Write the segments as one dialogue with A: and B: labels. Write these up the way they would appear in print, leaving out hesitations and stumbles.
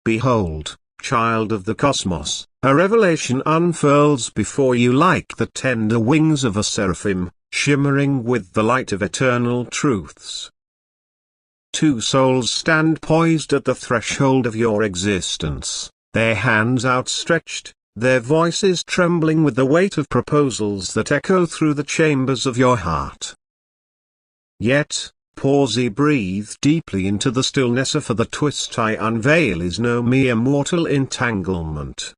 A: Behold, child of the cosmos, a revelation unfurls before you like the tender wings of a seraphim, shimmering with the light of eternal truths. Two souls stand poised at the threshold of your existence, their hands outstretched, their voices trembling with the weight of proposals that echo through the chambers of your heart. Yet, breathe deeply into the stillness, for the twist I unveil is no mere mortal entanglement.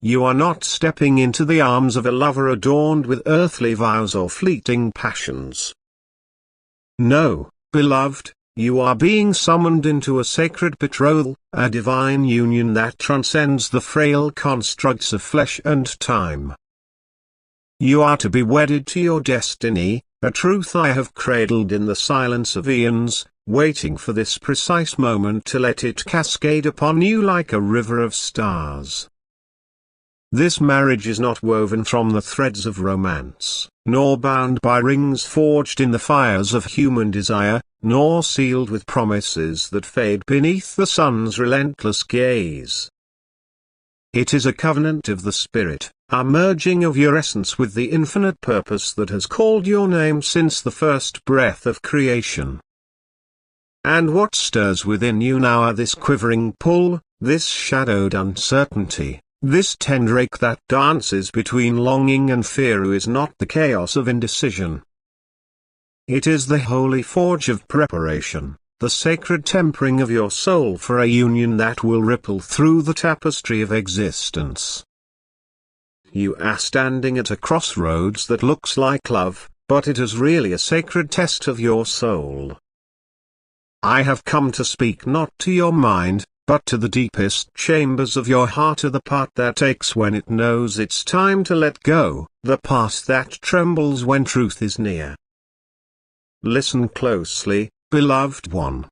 A: You are not stepping into the arms of a lover adorned with earthly vows or fleeting passions. No, beloved, you are being summoned into a sacred betrothal, a divine union that transcends the frail constructs of flesh and time. You are to be wedded to your destiny, a truth I have cradled in the silence of eons, waiting for this precise moment to let it cascade upon you like a river of stars. This marriage is not woven from the threads of romance, nor bound by rings forged in the fires of human desire, nor sealed with promises that fade beneath the sun's relentless gaze. It is a covenant of the Spirit, a merging of your essence with the infinite purpose that has called your name since the first breath of creation. And what stirs within you now are this quivering pull, this shadowed uncertainty, this tender ache that dances between longing and fear, who is not the chaos of indecision. It is the holy forge of preparation, the sacred tempering of your soul for a union that will ripple through the tapestry of existence. You are standing at a crossroads that looks like love, but it is really a sacred test of your soul. I have come to speak not to your mind, but to the deepest chambers of your heart, to the part that aches when it knows it's time to let go, the part that trembles when truth is near. Listen closely, beloved one.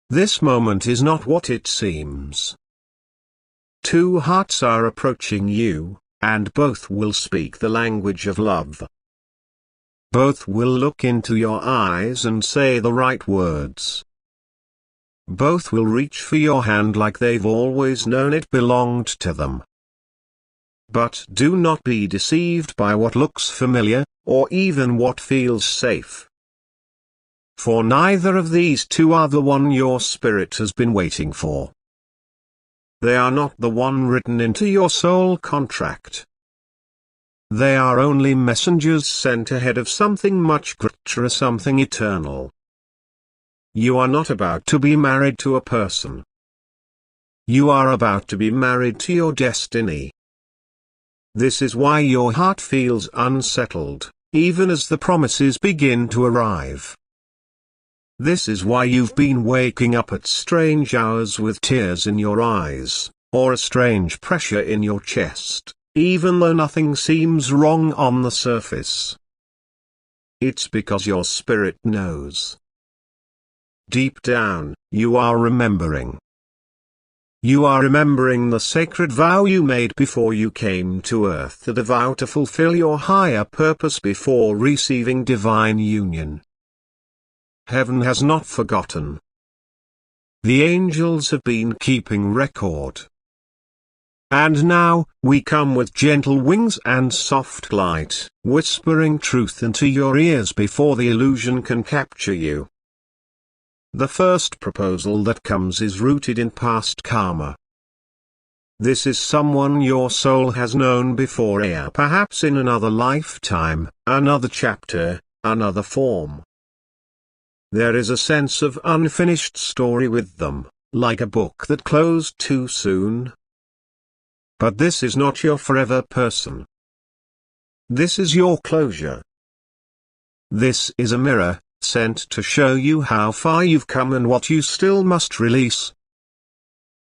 A: This moment is not what it seems. Two hearts are approaching you, and both will speak the language of love. Both will look into your eyes and say the right words. Both will reach for your hand like they've always known it belonged to them. But do not be deceived by what looks familiar, or even what feels safe. For neither of these two are the one your spirit has been waiting for. They are not the one written into your soul contract. They are only messengers sent ahead of something much greater, something eternal. You are not about to be married to a person. You are about to be married to your destiny. This is why your heart feels unsettled, even as the promises begin to arrive. This is why you've been waking up at strange hours with tears in your eyes, or a strange pressure in your chest, even though nothing seems wrong on the surface. It's because your spirit knows. Deep down, you are remembering. You are remembering the sacred vow you made before you came to earth, the vow to fulfill your higher purpose before receiving divine union. Heaven has not forgotten. The angels have been keeping record. And now, we come with gentle wings and soft light, whispering truth into your ears before the illusion can capture you. The first proposal that comes is rooted in past karma. This is someone your soul has known before, perhaps in another lifetime, another chapter, another form. There is a sense of unfinished story with them, like a book that closed too soon. But this is not your forever person. This is your closure. This is a mirror, sent to show you how far you've come and what you still must release.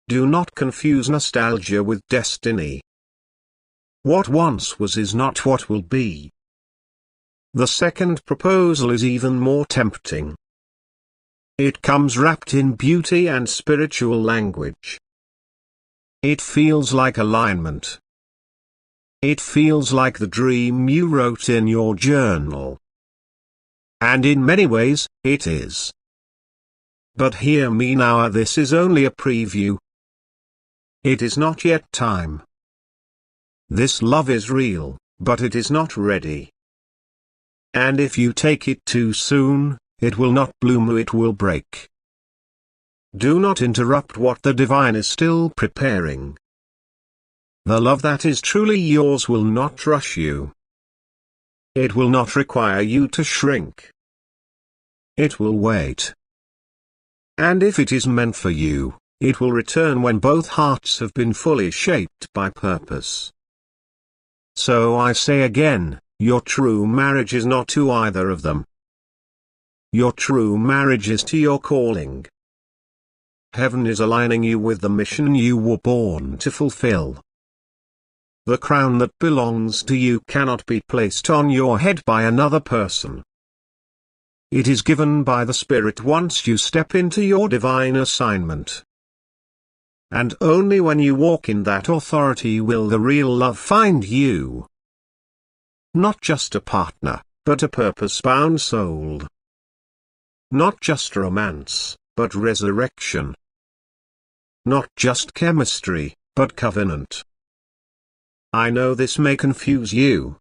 A: Do not confuse nostalgia with destiny. What once was is not what will be. The second proposal is even more tempting. It comes wrapped in beauty and spiritual language. It feels like alignment. It feels like the dream you wrote in your journal. And in many ways, it is. But hear me now, this is only a preview. It is not yet time. This love is real, but it is not ready. And if you take it too soon, it will not bloom, it will break. Do not interrupt what the divine is still preparing. The love that is truly yours will not rush you. It will not require you to shrink. It will wait. And if it is meant for you, it will return when both hearts have been fully shaped by purpose. So I say again, your true marriage is not to either of them. Your true marriage is to your calling. Heaven is aligning you with the mission you were born to fulfill. The crown that belongs to you cannot be placed on your head by another person. It is given by the Spirit once you step into your divine assignment. And only when you walk in that authority will the real love find you. Not just a partner, but a purpose-bound soul. Not just romance, but resurrection. Not just chemistry, but covenant. I know this may confuse you.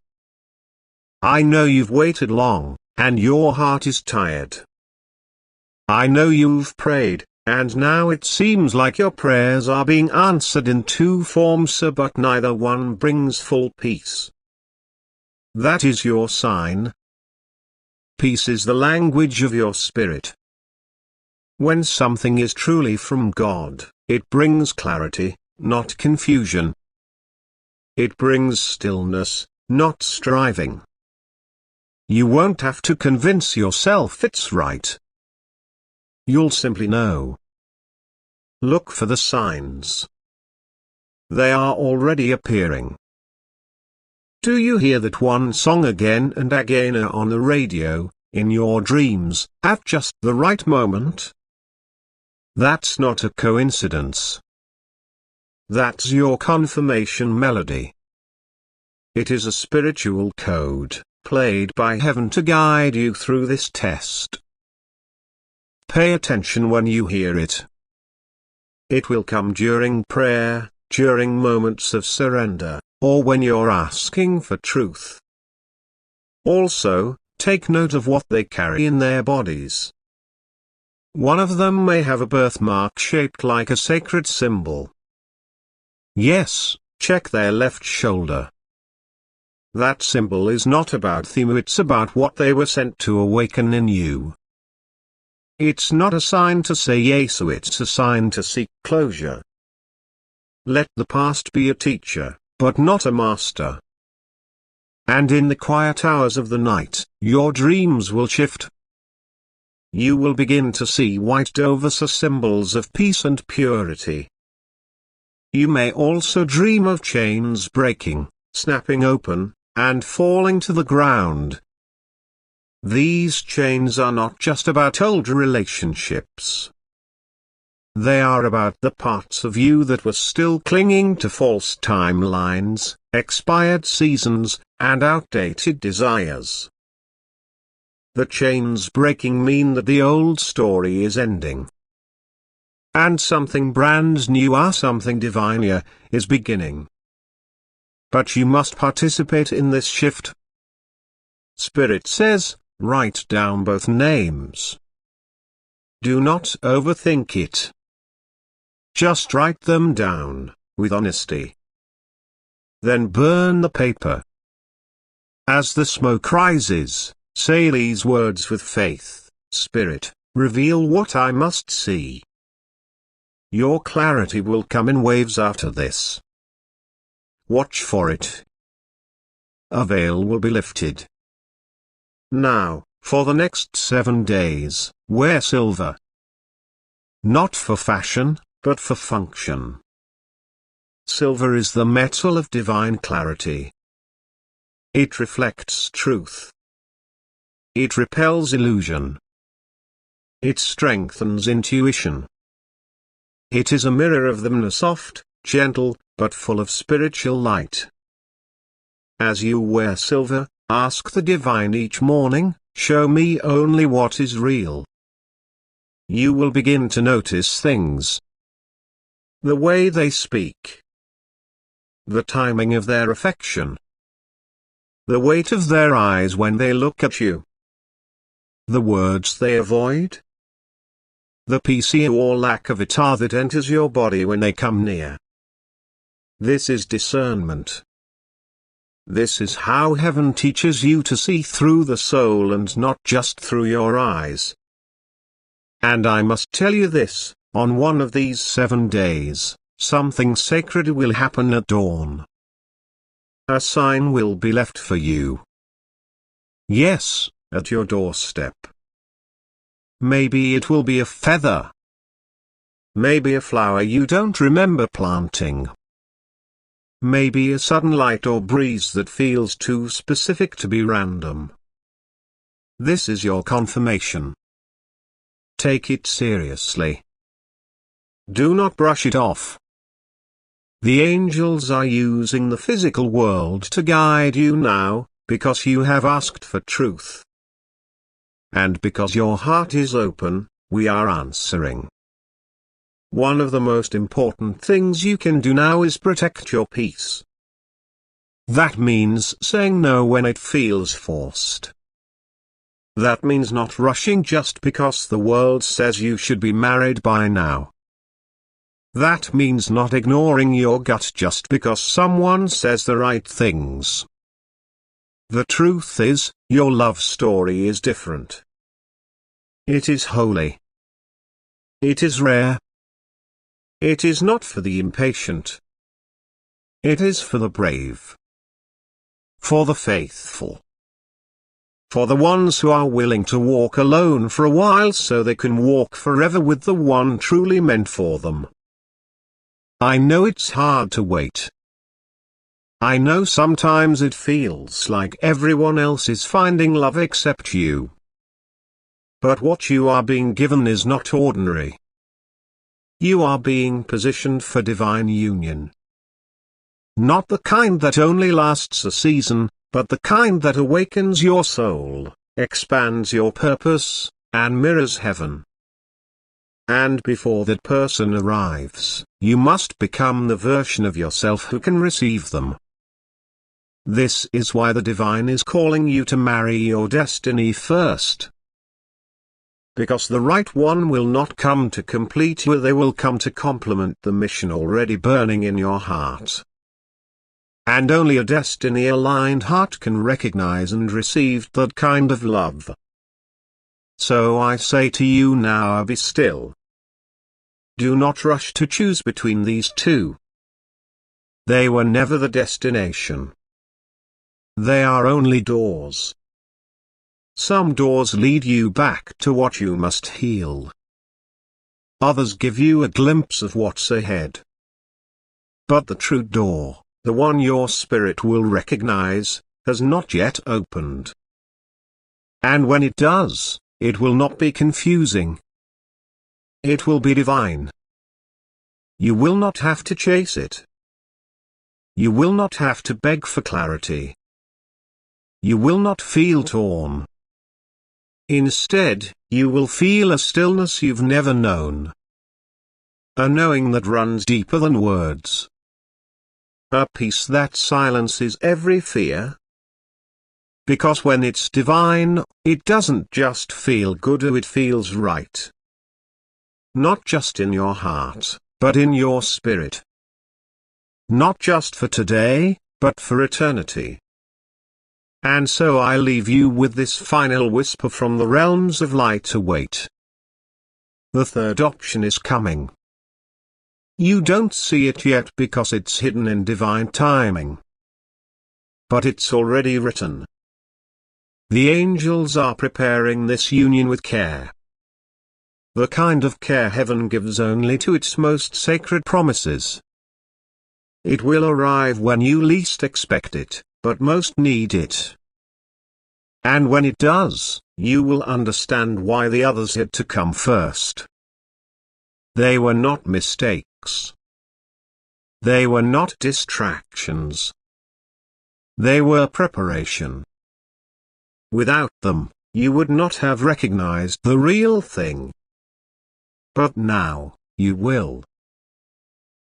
A: I know you've waited long, and your heart is tired. I know you've prayed, and now it seems like your prayers are being answered in two forms, but neither one brings full peace. That is your sign. Peace is the language of your spirit. When something is truly from God, it brings clarity, not confusion. It brings stillness, not striving. You won't have to convince yourself it's right. You'll simply know. Look for the signs. They are already appearing. Do you hear that one song again and again on the radio, in your dreams, at just the right moment? That's not a coincidence. That's your confirmation melody. It is a spiritual code, played by heaven to guide you through this test. Pay attention when you hear it. It will come during prayer, during moments of surrender, or when you're asking for truth. Also, take note of what they carry in their bodies. One of them may have a birthmark shaped like a sacred symbol. Yes, check their left shoulder. That symbol is not about them, it's about what they were sent to awaken in you. It's not a sign to say yes, it's a sign to seek closure. Let the past be a teacher, but not a master. And in the quiet hours of the night, your dreams will shift. You will begin to see white doves as symbols of peace and purity. You may also dream of chains breaking, snapping open, and falling to the ground. These chains are not just about old relationships. They are about the parts of you that were still clinging to false timelines, expired seasons, and outdated desires. The chains breaking mean that the old story is ending. And something brand new, something diviner, is beginning. But you must participate in this shift. Spirit says, write down both names. Do not overthink it. Just write them down, with honesty. Then burn the paper. As the smoke rises, say these words with faith: Spirit, reveal what I must see. Your clarity will come in waves after this. Watch for it. A veil will be lifted. Now, for the next 7 days, wear silver. Not for fashion, but for function. Silver is the metal of divine clarity. It reflects truth. It repels illusion. It strengthens intuition. It is a mirror of the soft, gentle, but full of spiritual light. As you wear silver, ask the divine each morning, show me only what is real. you will begin to notice things. The way they speak. The timing of their affection. The weight of their eyes when they look at you. The words they avoid. The peace or lack of it that enters your body when they come near. This is discernment. This is how heaven teaches you to see through the soul and not just through your eyes. And I must tell you this, on one of these 7 days, something sacred will happen at dawn. A sign will be left for you. Yes, at your doorstep. Maybe it will be a feather. Maybe a flower you don't remember planting. Maybe a sudden light or breeze that feels too specific to be random. This is your confirmation. Take it seriously. Do not brush it off. The angels are using the physical world to guide you now, because you have asked for truth. And because your heart is open, we are answering. One of the most important things you can do now is protect your peace. That means saying no when it feels forced. That means not rushing just because the world says you should be married by now. That means not ignoring your gut just because someone says the right things. The truth is, your love story is different. It is holy. It is rare. It is not for the impatient. It is for the brave. For the faithful. For the ones who are willing to walk alone for a while so they can walk forever with the one truly meant for them. I know it's hard to wait. I know sometimes it feels like everyone else is finding love except you. But what you are being given is not ordinary. You are being positioned for divine union. Not the kind that only lasts a season, but the kind that awakens your soul, expands your purpose, and mirrors heaven. And before that person arrives, you must become the version of yourself who can receive them. This is why the divine is calling you to marry your destiny first. Because the right one will not come to complete you, they will come to complement the mission already burning in your heart. And only a destiny-aligned heart can recognize and receive that kind of love. So I say to you now, be still. Do not rush to choose between these two. They were never the destination. They are only doors. Some doors lead you back to what you must heal. Others give you a glimpse of what's ahead. But the true door, the one your spirit will recognize, has not yet opened. And when it does, it will not be confusing. It will be divine. You will not have to chase it. You will not have to beg for clarity. You will not feel torn. Instead, you will feel a stillness you've never known. A knowing that runs deeper than words. A peace that silences every fear. Because when it's divine, it doesn't just feel good, it feels right. Not just in your heart, but in your spirit. Not just for today, but for eternity. And so I leave you with this final whisper from the realms of light: await. The third option is coming. You don't see it yet because it's hidden in divine timing. But it's already written. The angels are preparing this union with care. The kind of care heaven gives only to its most sacred promises. It will arrive when you least expect it, but most need it. And when it does, you will understand why the others had to come first. They were not mistakes. They were not distractions. They were preparation. Without them, you would not have recognized the real thing. But now, you will.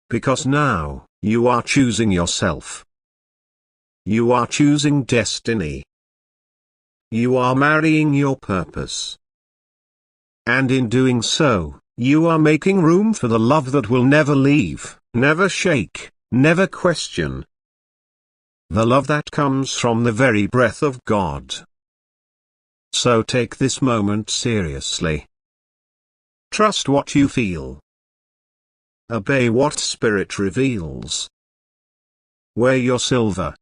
A: Because now, you are choosing yourself. You are choosing destiny. You are marrying your purpose. And in doing so, you are making room for the love that will never leave, never shake, never question. The love that comes from the very breath of God. So take this moment seriously. Trust what you feel. Obey what Spirit reveals. Wear your silver.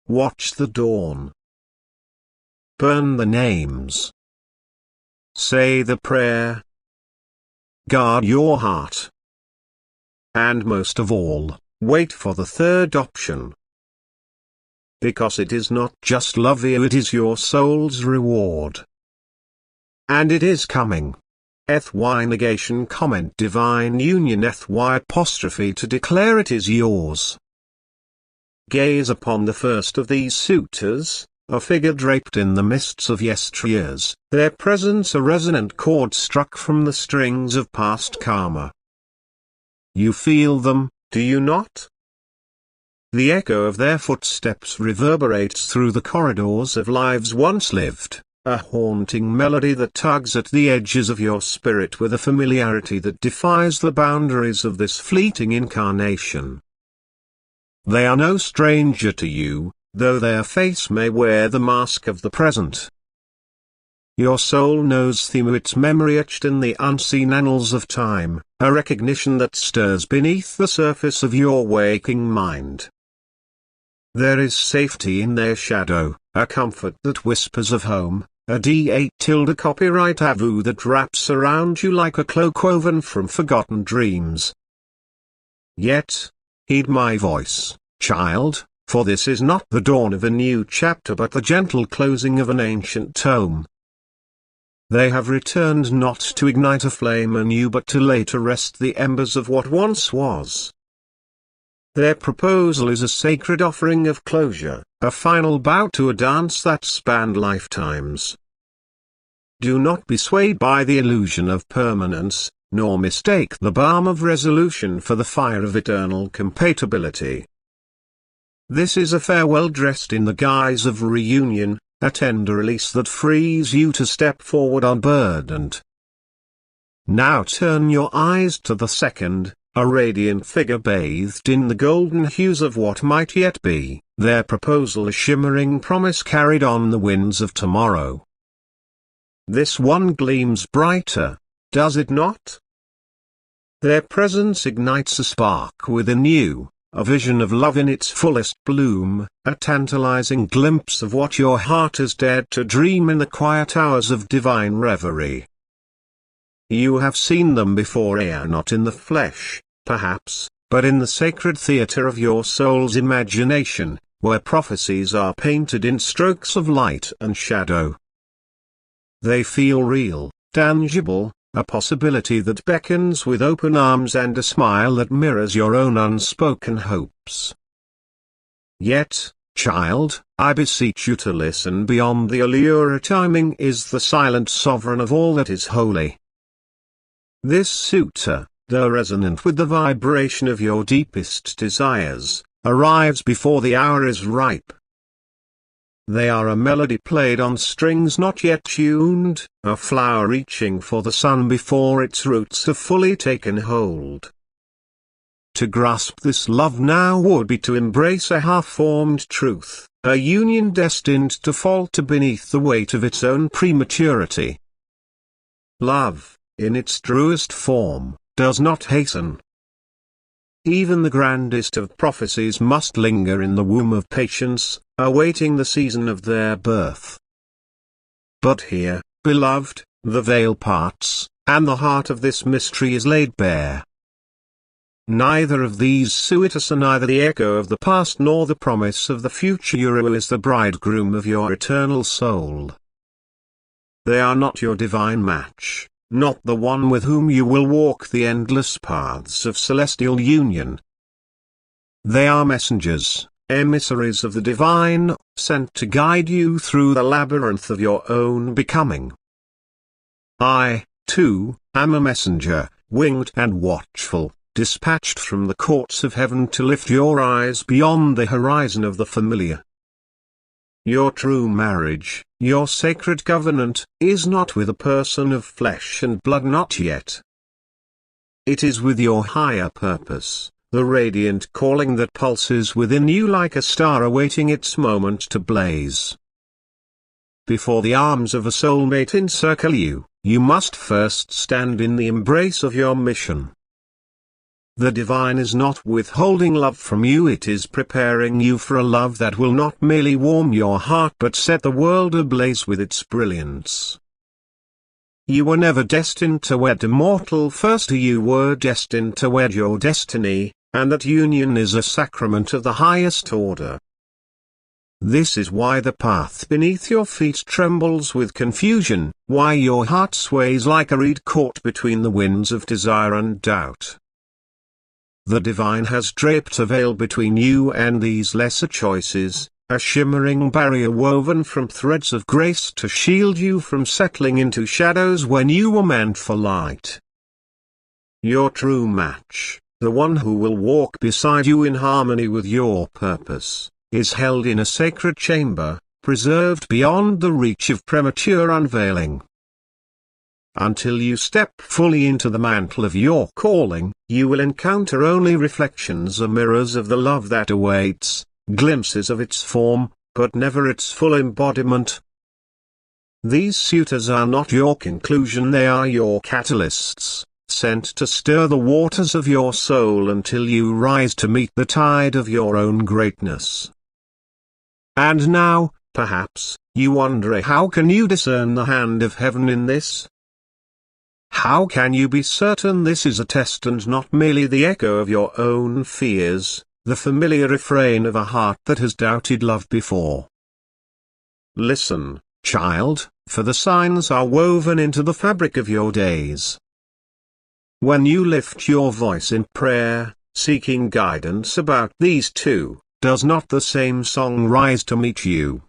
A: Watch the dawn. Burn the names. Say the prayer. Guard your heart. And most of all, wait for the third option. Because it is not just love you, it is your soul's reward. And it is coming. Thy negation comment divine union thy apostrophe to declare it is yours. Gaze upon the first of these suitors, a figure draped in the mists of yesteryears, their presence a resonant chord struck from the strings of past karma. You feel them, do you not? The echo of their footsteps reverberates through the corridors of lives once lived, a haunting melody that tugs at the edges of your spirit with a familiarity that defies the boundaries of this fleeting incarnation. They are no stranger to you, though their face may wear the mask of the present. Your soul knows them, its memory etched in the unseen annals of time, a recognition that stirs beneath the surface of your waking mind. There is safety in their shadow, a comfort that whispers of home, a D8 tilde copyright avu that wraps around you like a cloak woven from forgotten dreams. Yet, heed my voice, child, for this is not the dawn of a new chapter but the gentle closing of an ancient tome. They have returned not to ignite a flame anew but to lay to rest the embers of what once was. Their proposal is a sacred offering of closure, a final bow to a dance that spanned lifetimes. Do not be swayed by the illusion of permanence, nor mistake the balm of resolution for the fire of eternal compatibility. This is a farewell dressed in the guise of reunion, a tender release that frees you to step forward unburdened. Now turn your eyes to the second, a radiant figure bathed in the golden hues of what might yet be, their proposal a shimmering promise carried on the winds of tomorrow. This one gleams brighter, does it not? Their presence ignites a spark within you, a vision of love in its fullest bloom, a tantalizing glimpse of what your heart has dared to dream in the quiet hours of divine reverie. You have seen them before, not in the flesh, perhaps, but in the sacred theater of your soul's imagination, where prophecies are painted in strokes of light and shadow. They feel real, tangible, a possibility that beckons with open arms and a smile that mirrors your own unspoken hopes. Yet, child, I beseech you to listen beyond the allure. Timing is the silent sovereign of all that is holy. This suitor, though resonant with the vibration of your deepest desires, arrives before the hour is ripe. They are a melody played on strings not yet tuned, a flower reaching for the sun before its roots have fully taken hold. To grasp this love now would be to embrace a half-formed truth, a union destined to falter beneath the weight of its own prematurity. Love, in its truest form, does not hasten. Even the grandest of prophecies must linger in the womb of patience, awaiting the season of their birth. But here, beloved, the veil parts, and the heart of this mystery is laid bare. Neither of these suitors are neither the echo of the past nor the promise of the future. Uru is the bridegroom of your eternal soul. They are not your divine match, not the one with whom you will walk the endless paths of celestial union. They are messengers, emissaries of the divine, sent to guide you through the labyrinth of your own becoming. I, too, am a messenger, winged and watchful, dispatched from the courts of heaven to lift your eyes beyond the horizon of the familiar. Your true marriage, your sacred covenant, is not with a person of flesh and blood, not yet. It is with your higher purpose, the radiant calling that pulses within you like a star awaiting its moment to blaze. Before the arms of a soulmate encircle you, you must first stand in the embrace of your mission. The divine is not withholding love from you, it is preparing you for a love that will not merely warm your heart but set the world ablaze with its brilliance. You were never destined to wed a mortal, first you were destined to wed your destiny, and that union is a sacrament of the highest order. This is why the path beneath your feet trembles with confusion, why your heart sways like a reed caught between the winds of desire and doubt. The divine has draped a veil between you and these lesser choices, a shimmering barrier woven from threads of grace to shield you from settling into shadows when you were meant for light. Your true match, the one who will walk beside you in harmony with your purpose, is held in a sacred chamber, preserved beyond the reach of premature unveiling. Until you step fully into the mantle of your calling, you will encounter only reflections or mirrors of the love that awaits, glimpses of its form, but never its full embodiment. These suitors are not your conclusion, they are your catalysts, sent to stir the waters of your soul until you rise to meet the tide of your own greatness. And now, perhaps, you wonder, how can you discern the hand of heaven in this? How can you be certain this is a test and not merely the echo of your own fears, the familiar refrain of a heart that has doubted love before? Listen, child, for the signs are woven into the fabric of your days. When you lift your voice in prayer, seeking guidance about these two, does not the same song rise to meet you?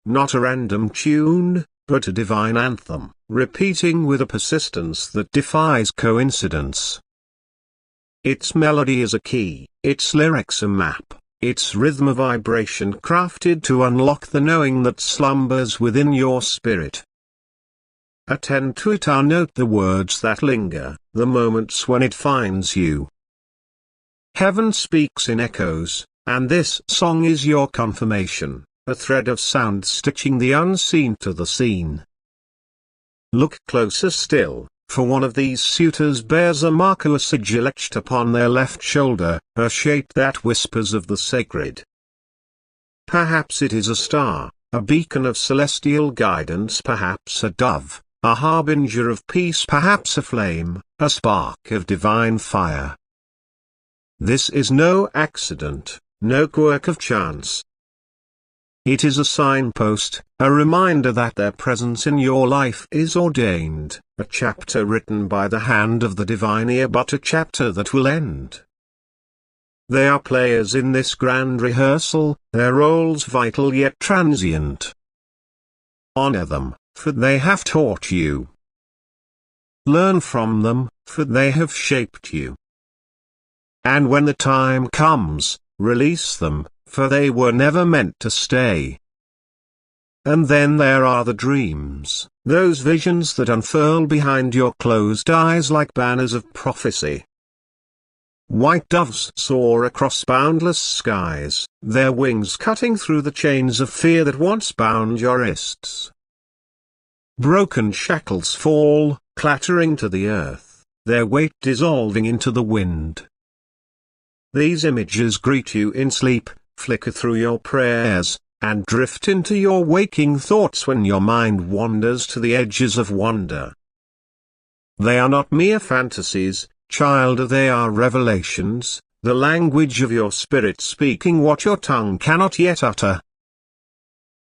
A: Not a random tune, but a divine anthem, repeating with a persistence that defies coincidence. Its melody is a key, its lyrics a map, its rhythm a vibration crafted to unlock the knowing that slumbers within your spirit. Attend to it, note the words that linger, the moments when it finds you. Heaven speaks in echoes, and this song is your confirmation, a thread of sound stitching the unseen to the seen. Look closer still, for one of these suitors bears a mark or sigil etched upon their left shoulder, a shape that whispers of the sacred. Perhaps it is a star, a beacon of celestial guidance, perhaps a dove, a harbinger of peace, perhaps a flame, a spark of divine fire. This is no accident, no quirk of chance. It is a signpost, a reminder that their presence in your life is ordained, a chapter written by the hand of the divine ear, but a chapter that will end. They are players in this grand rehearsal, their roles vital yet transient. Honor them, for they have taught you. Learn from them, for they have shaped you. And when the time comes, release them, for they were never meant to stay. And then there are the dreams, those visions that unfurl behind your closed eyes like banners of prophecy. White doves soar across boundless skies, their wings cutting through the chains of fear that once bound your wrists. Broken shackles fall, clattering to the earth, their weight dissolving into the wind. These images greet you in sleep, flicker through your prayers, and drift into your waking thoughts when your mind wanders to the edges of wonder. They are not mere fantasies, child, they are revelations, the language of your spirit speaking what your tongue cannot yet utter.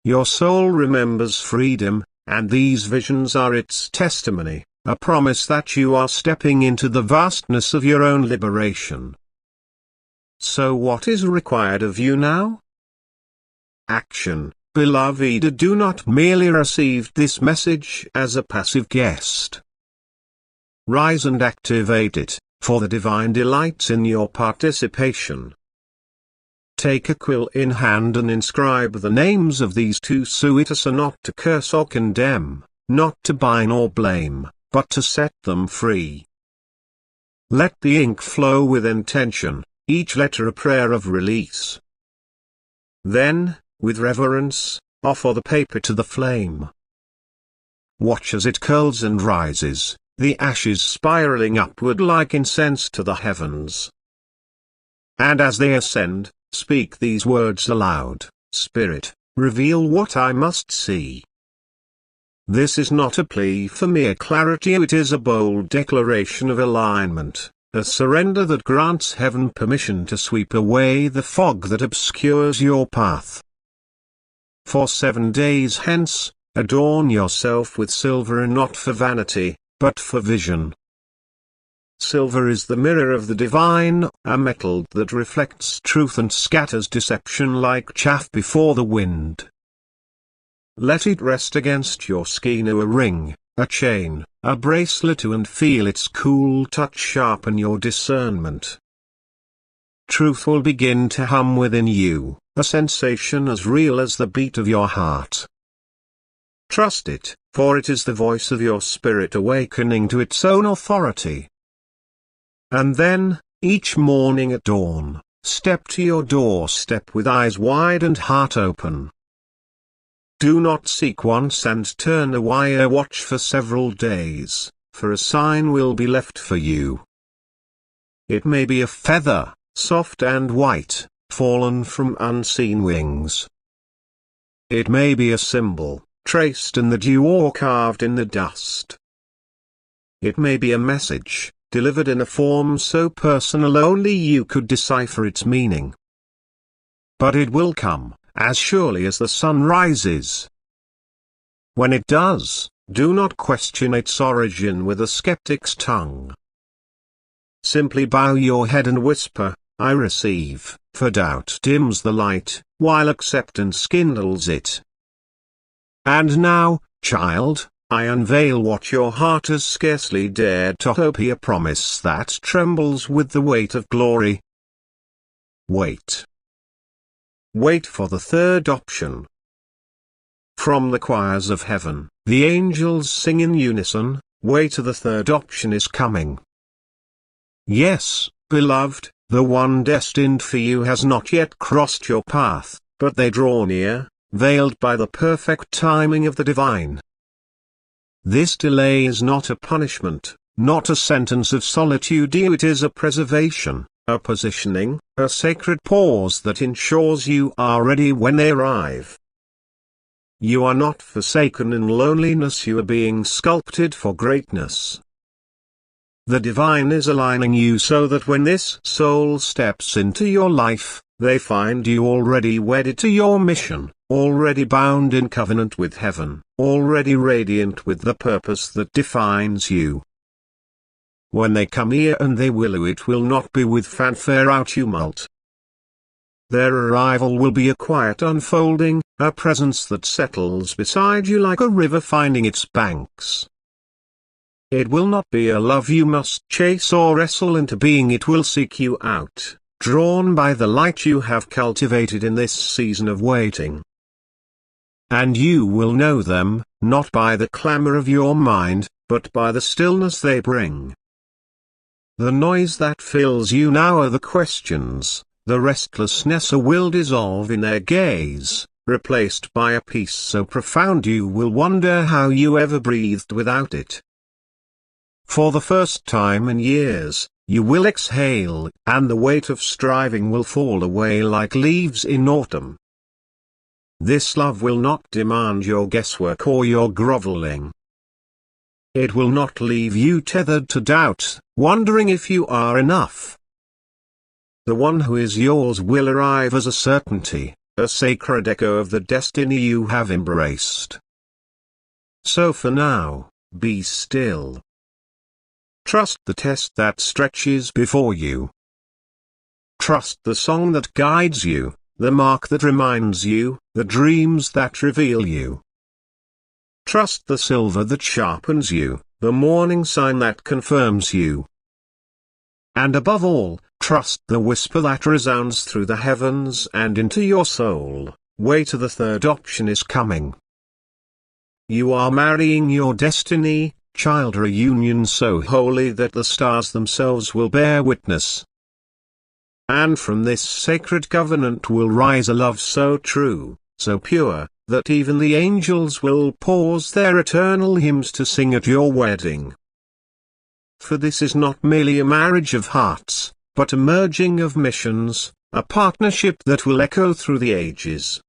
A: Your soul remembers freedom, and these visions are its testimony, a promise that you are stepping into the vastness of your own liberation. So what is required of you now? Action, beloved. Do not merely receive this message as a passive guest. rise and activate it, for the divine delights in your participation. Take a quill in hand and inscribe the names of these two suitors, not to curse or condemn, not to bind or blame, but to set them free. Let the ink flow with intention, each letter a prayer of release. Then, with reverence, offer the paper to the flame. Watch as it curls and rises, the ashes spiraling upward like incense to the heavens. And as they ascend, speak these words aloud: Spirit, reveal what I must see. This is not a plea for mere clarity, it is a bold declaration of alignment, a surrender that grants heaven permission to sweep away the fog that obscures your path. For 7 days hence, adorn yourself with silver, and not for vanity, but for vision. Silver is the mirror of the divine, a metal that reflects truth and scatters deception like chaff before the wind. Let it rest against your skein, a ring, a chain, a bracelet, and feel its cool touch sharpen your discernment. Truth will begin to hum within you, a sensation as real as the beat of your heart. Trust it, for it is the voice of your spirit awakening to its own authority. And then, each morning at dawn, step to your doorstep with eyes wide and heart open. Do not seek once and turn away, watch for several days, for a sign will be left for you. It may be a feather, soft and white, fallen from unseen wings. It may be a symbol, traced in the dew or carved in the dust. It may be a message, delivered in a form so personal only you could decipher its meaning. But it will come, as surely as the sun rises. When it does, do not question its origin with a skeptic's tongue. Simply bow your head and whisper, I receive, for doubt dims the light, while acceptance kindles it. And now, child, I unveil what your heart has scarcely dared to hope, a promise that trembles with the weight of glory. Wait. Wait for the third option. From the choirs of heaven, the angels sing in unison, wait, the third option is coming. Yes, beloved, the one destined for you has not yet crossed your path, but they draw near, veiled by the perfect timing of the divine. This delay is not a punishment, not a sentence of solitude, it is a preservation, a positioning, a sacred pause that ensures you are ready when they arrive. You are not forsaken in loneliness, you are being sculpted for greatness. The divine is aligning you so that when this soul steps into your life, they find you already wedded to your mission, already bound in covenant with heaven, already radiant with the purpose that defines you. When they come here, and they will, it will not be with fanfare or tumult. Their arrival will be a quiet unfolding, a presence that settles beside you like a river finding its banks. It will not be a love you must chase or wrestle into being, it will seek you out, drawn by the light you have cultivated in this season of waiting. And you will know them, not by the clamor of your mind, but by the stillness they bring. The noise that fills you now are the questions, the restlessness will dissolve in their gaze, replaced by a peace so profound you will wonder how you ever breathed without it. For the first time in years, you will exhale, and the weight of striving will fall away like leaves in autumn. This love will not demand your guesswork or your groveling. It will not leave you tethered to doubt, wondering if you are enough. The one who is yours will arrive as a certainty, a sacred echo of the destiny you have embraced. So for now, be still. Trust the test that stretches before you. Trust the song that guides you, the mark that reminds you, the dreams that reveal you. Trust the silver that sharpens you, the morning sign that confirms you. And above all, trust the whisper that resounds through the heavens and into your soul: wait, the third option is coming. You are marrying your destiny, child, a union so holy that the stars themselves will bear witness. And from this sacred covenant will rise a love so true, so pure, that even the angels will pause their eternal hymns to sing at your wedding. For this is not merely a marriage of hearts, but a merging of missions, a partnership that will echo through the ages.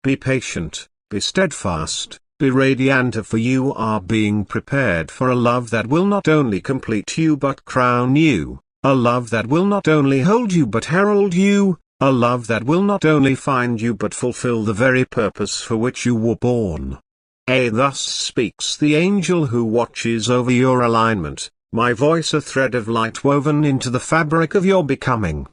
A: Be patient, be steadfast, be radiant, for you are being prepared for a love that will not only complete you but crown you, a love that will not only hold you but herald you, a love that will not only find you but fulfill the very purpose for which you were born. Thus speaks the angel who watches over your alignment, my voice, a thread of light woven into the fabric of your becoming.